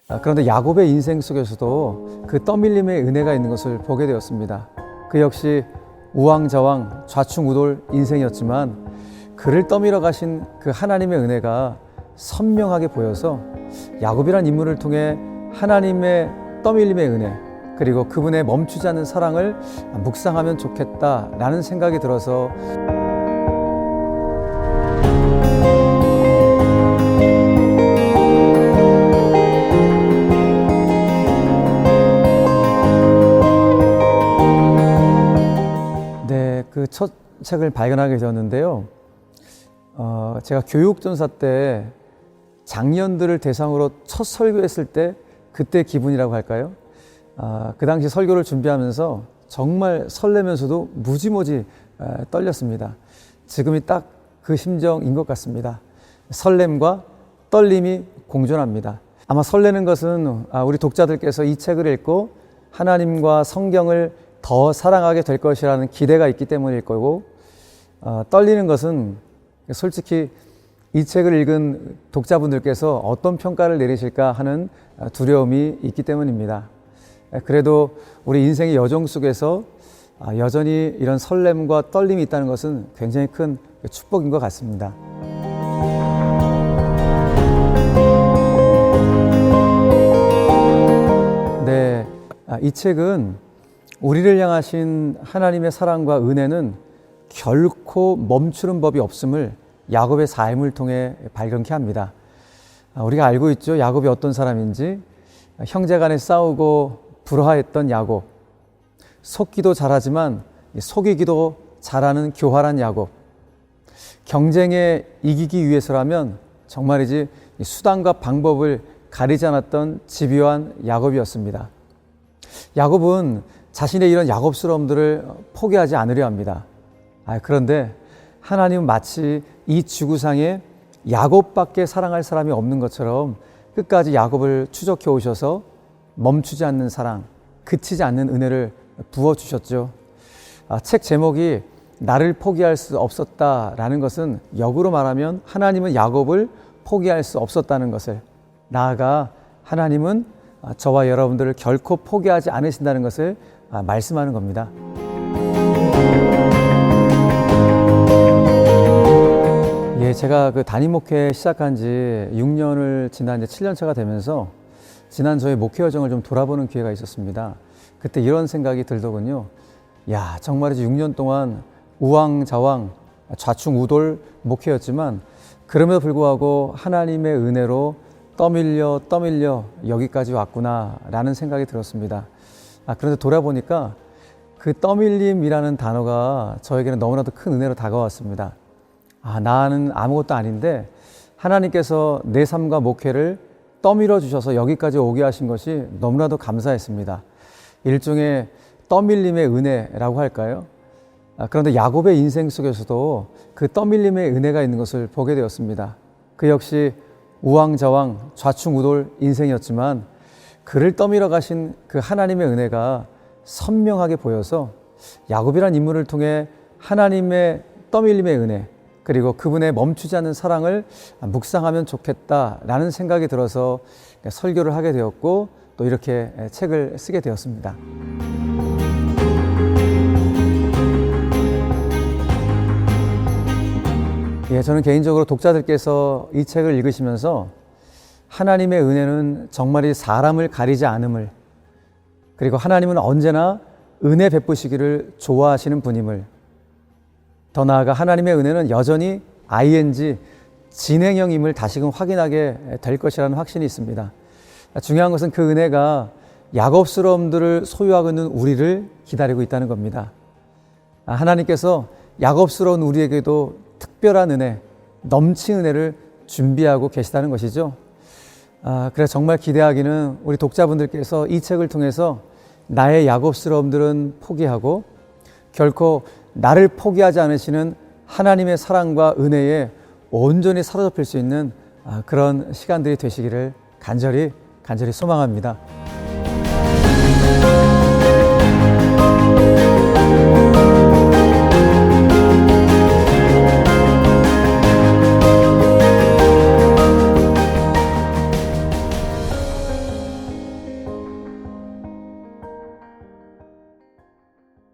그런데 야곱의 인생 속에서도 그 떠밀림의 은혜가 있는 것을 보게 되었습니다. 그 역시 우왕좌왕 좌충우돌 인생이었지만 그를 떠밀어 가신 그 하나님의 은혜가 선명하게 보여서 야곱이란 인물을 통해 하나님의 떠밀림의 은혜, 그리고 그분의 멈추지 않는 사랑을 묵상하면 좋겠다라는 생각이 들어서 그 첫 책을 발견하게 되었는데요. 제가 교육전사 때 장년들을 대상으로 첫 설교했을 때 그때 기분이라고 할까요? 그 당시 설교를 준비하면서 정말 설레면서도 무지무지 떨렸습니다. 지금이 딱 그 심정인 것 같습니다. 설렘과 떨림이 공존합니다. 아마 설레는 것은 우리 독자들께서 이 책을 읽고 하나님과 성경을 더 사랑하게 될 것이라는 기대가 있기 때문일 거고, 떨리는 것은 솔직히 이 책을 읽은 독자분들께서 어떤 평가를 내리실까 하는 두려움이 있기 때문입니다. 그래도 우리 인생의 여정 속에서 여전히 이런 설렘과 떨림이 있다는 것은 굉장히 큰 축복인 것 같습니다. 네, 이 책은 우리를 향하신 하나님의 사랑과 은혜는 결코 멈추는 법이 없음을 야곱의 삶을 통해 발견케 합니다. 우리가 알고 있죠. 야곱이 어떤 사람인지. 형제 간에 싸우고 불화했던 야곱, 속기도 잘하지만 속이기도 잘하는 교활한 야곱, 경쟁에 이기기 위해서라면 정말이지 수단과 방법을 가리지 않았던 집요한 야곱이었습니다. 야곱은 자신의 이런 야곱스러움들을 포기하지 않으려 합니다. 그런데 하나님은 마치 이 지구상에 야곱밖에 사랑할 사람이 없는 것처럼 끝까지 야곱을 추적해 오셔서 멈추지 않는 사랑, 그치지 않는 은혜를 부어주셨죠. 책 제목이 나를 포기할 수 없었다라는 것은 역으로 말하면 하나님은 야곱을 포기할 수 없었다는 것을, 나아가 하나님은 저와 여러분들을 결코 포기하지 않으신다는 것을 말씀하는 겁니다. 제가 그 담임 목회 시작한 지 6년을 지난 이제 7년 차가 되면서 지난 저의 목회 여정을 좀 돌아보는 기회가 있었습니다. 그때 이런 생각이 들더군요. 정말이지 6년 동안 우왕좌왕 좌충우돌 목회였지만 그럼에도 불구하고 하나님의 은혜로 떠밀려 여기까지 왔구나라는 생각이 들었습니다. 그런데 돌아보니까 그 떠밀림이라는 단어가 저에게는 너무나도 큰 은혜로 다가왔습니다. 나는 아무것도 아닌데 하나님께서 내 삶과 목회를 떠밀어 주셔서 여기까지 오게 하신 것이 너무나도 감사했습니다. 일종의 떠밀림의 은혜라고 할까요? 그런데 야곱의 인생 속에서도 그 떠밀림의 은혜가 있는 것을 보게 되었습니다. 그 역시 우왕좌왕 좌충우돌 인생이었지만 그를 떠밀어 가신 그 하나님의 은혜가 선명하게 보여서 야곱이란 인물을 통해 하나님의 떠밀림의 은혜, 그리고 그분의 멈추지 않는 사랑을 묵상하면 좋겠다라는 생각이 들어서 설교를 하게 되었고 또 이렇게 책을 쓰게 되었습니다. 저는 개인적으로 독자들께서 이 책을 읽으시면서 하나님의 은혜는 정말이 사람을 가리지 않음을, 그리고 하나님은 언제나 은혜 베푸시기를 좋아하시는 분임을, 더 나아가 하나님의 은혜는 여전히 ing, 진행형임을 다시금 확인하게 될 것이라는 확신이 있습니다. 중요한 것은 그 은혜가 야곱스러움들을 소유하고 있는 우리를 기다리고 있다는 겁니다. 하나님께서 야곱스러운 우리에게도 특별한 은혜, 넘치는 은혜를 준비하고 계시다는 것이죠. 그래서 정말 기대하기는 우리 독자분들께서 이 책을 통해서 나의 야곱스러움들은 포기하고 결코 나를 포기하지 않으시는 하나님의 사랑과 은혜에 온전히 사로잡힐 수 있는 그런 시간들이 되시기를 간절히 소망합니다.